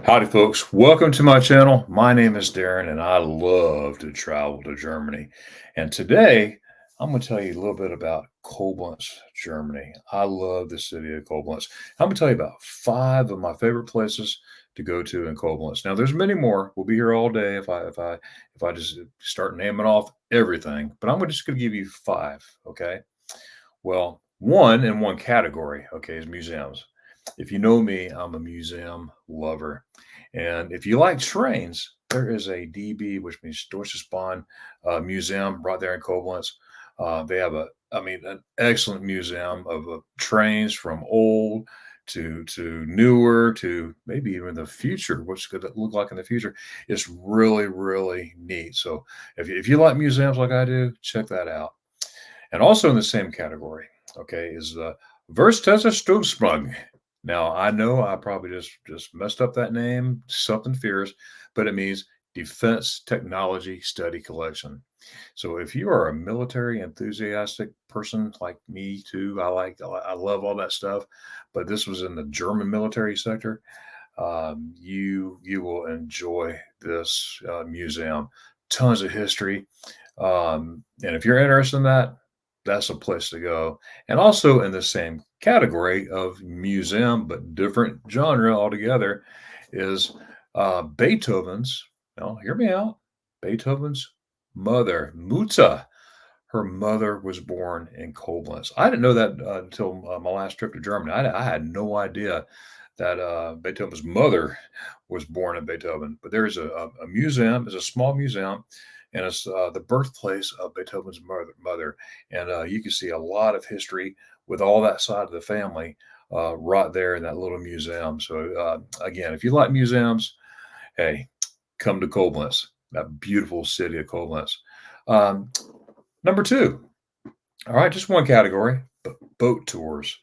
Howdy, folks. Welcome to my channel. My name is Darren, and I love to travel to Germany. And today, I'm going to tell you a little bit about Koblenz, Germany. I love the city of Koblenz. I'm going to tell you about five of my favorite places to go to in Koblenz. Now, there's many more. We'll be here all day if I just start naming off everything. But I'm just going to give you five. Okay. Well, one in one category, okay, is museums. If you know me, I'm a museum lover. And if you like trains, there is a DB, which means Deutsches Bahn museum right there in Koblenz. They have an excellent museum of trains from old to newer to maybe even the future. What's going to look like in the future? It's really, really neat. So if you like museums like I do, check that out. And also in the same category, okay, is the Verstesserstuhlsprung. Now, I know I probably just messed up that name, something fierce, but it means Defense Technology Study Collection. So if you are a military enthusiastic person like me too, I love all that stuff, but this was in the German military sector. You will enjoy this museum. Tons of history, and if you're interested in that, that's a place to go. And also in the same category of museum, but different genre altogether, is Beethoven's. Now, hear me out. Beethoven's mother, Mutter. Her mother was born in Koblenz. I didn't know that until my last trip to Germany. I had no idea that Beethoven's mother was born in Beethoven. But there is a museum, it's a small museum, and it's the birthplace of Beethoven's mother. And you can see a lot of history with all that side of the family right there in that little museum. So, again, if you like museums, hey, come to Koblenz, that beautiful city of Koblenz. Um, Number two, all right, just one category, but boat tours.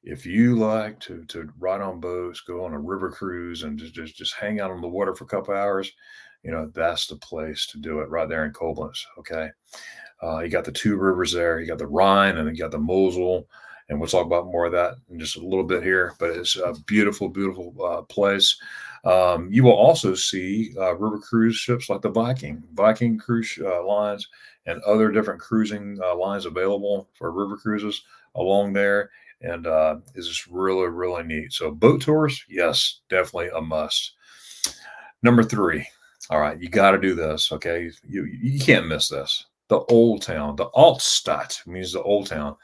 If you like to ride on boats, go on a river cruise, and just hang out on the water for a couple hours, that's the place to do it right there in Koblenz. Okay, you got the two rivers there. You got the Rhine, and then you got the Mosel, and we'll talk about more of that in just a little bit here. But it's a beautiful, beautiful place. You will also see river cruise ships like the Viking cruise lines, and other different cruising lines available for river cruises along there. And it's just really, really neat. So boat tours, yes, definitely a must. Number three. All right, you got to do this. Okay, you can't miss this. The Old Town, the Altstadt means the Old Town.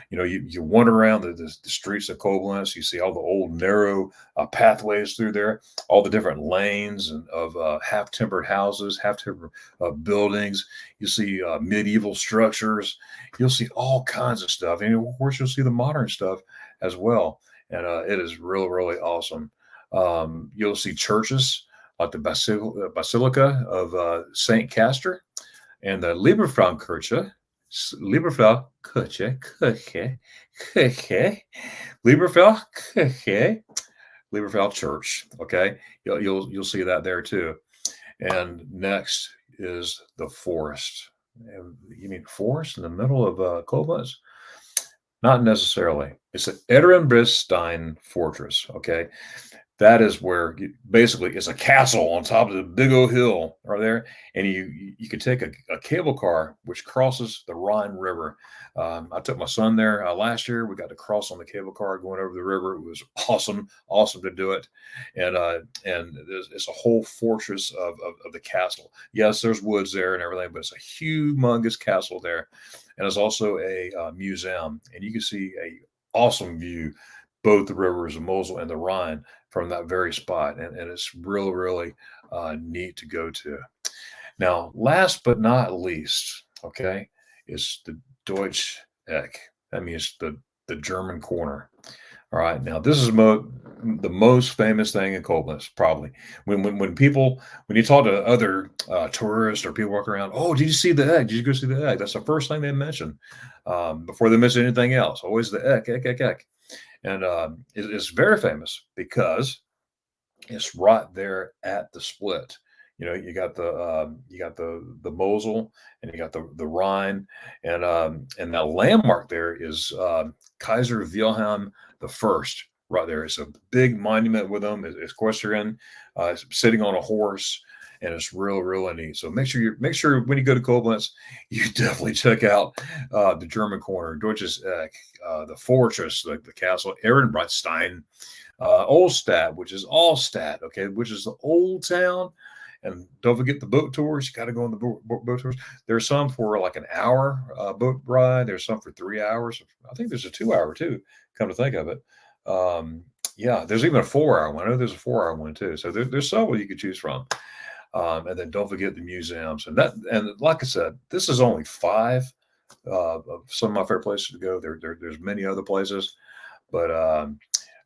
You wander around the streets of Koblenz. You see all the old narrow pathways through there, all the different lanes and of half timbered houses, half timbered buildings. You see medieval structures. You'll see all kinds of stuff, and of course, you'll see the modern stuff as well. And it is really, really awesome. You'll see churches like the Basilica of Saint Castor and the Lieberfrauenkirche, Kirche, Lieberfrau Lieberfrau Church. Okay, you'll see that there too. And next is the forest. You mean forest in the middle of Koblenz? Not necessarily. It's an Ehrenbreitstein fortress. Okay, that is where basically it's a castle on top of the big old hill right there, and you can take a cable car which crosses the Rhine River. I took my son there last year. We got to cross on the cable car going over the river. It was awesome, awesome to do it, and it's a whole fortress of the castle. Yes, there's woods there and everything, but it's a humongous castle there, and it's also a museum, and you can see a awesome view both the rivers, the Mosel and the Rhine, from that very spot. And it's really, really neat to go to. Now, last but not least, okay, is the Deutsch Eck. That means the German corner. All right. Now, this is the most famous thing in Koblenz, probably. When you talk to other tourists or people walking around, oh, did you see the egg? Did you go see the egg? That's the first thing they mention before they mention anything else. Always the egg. And it's very famous because it's right there at the split. You got the Mosel, and you got the Rhine, and that landmark there is Kaiser Wilhelm the First. right there. It's a big monument with them. It's equestrian, sitting on a horse, and it's real neat. So make sure when you go to Koblenz, you definitely check out the German corner, Deutsches, the fortress, the castle, Ehrenbreitstein, Oldstadt, which is Allstadt, okay, which is the old town. And don't forget the boat tours. You got to go on the boat tours. There's some for like an hour boat ride. There's some for 3 hours. I think there's a 2 hour too. Come to think of it, yeah, there's even a 4 hour one. I know there's a 4 hour one too. So there's several you could choose from. And then don't forget the museums. And like I said, this is only five of some of my favorite places to go. There's many other places, but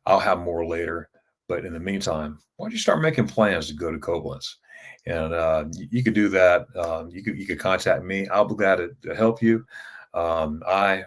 I'll have more later. But in the meantime, why don't you start making plans to go to Koblenz? And you could do that. You could contact me. I'll be glad to help you. I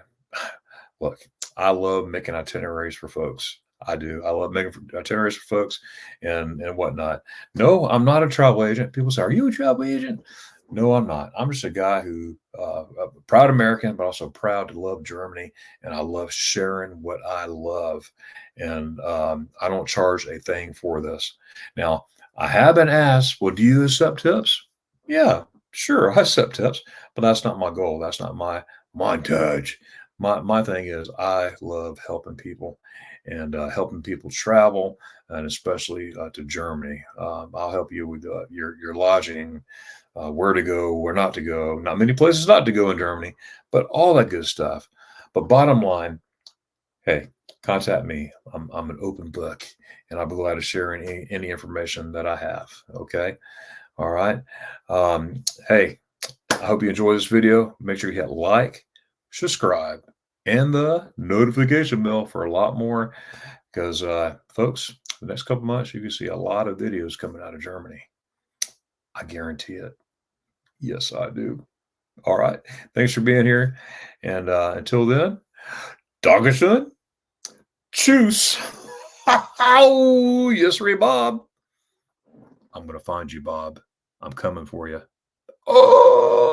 look. I love making itineraries for folks. I do. I love making itineraries for folks and whatnot. No, I'm not a travel agent. People say, "Are you a travel agent?" No, I'm not. I'm just a guy who, a proud American, but also proud to love Germany, and I love sharing what I love. And I don't charge a thing for this. Now, I have been asked, "Well, do you accept tips?" Yeah, sure, I accept tips, but that's not my goal. That's not my montage. My thing is I love helping people and helping people travel, and especially to Germany. I'll help you with your lodging, where to go, where not to go. Not many places not to go in Germany, but all that good stuff. But bottom line, hey, contact me. I'm an open book, and I'll be glad to share any information that I have. Okay, all right. Hey, I hope you enjoy this video. Make sure you hit like, subscribe, and the notification bell for a lot more. Because, folks, the next couple months, you can see a lot of videos coming out of Germany. I guarantee it. Yes, I do. All right. Thanks for being here. And until then, Dankeschön. Tschüss. Oh, yes, Ray Bob. I'm going to find you, Bob. I'm coming for you. Oh.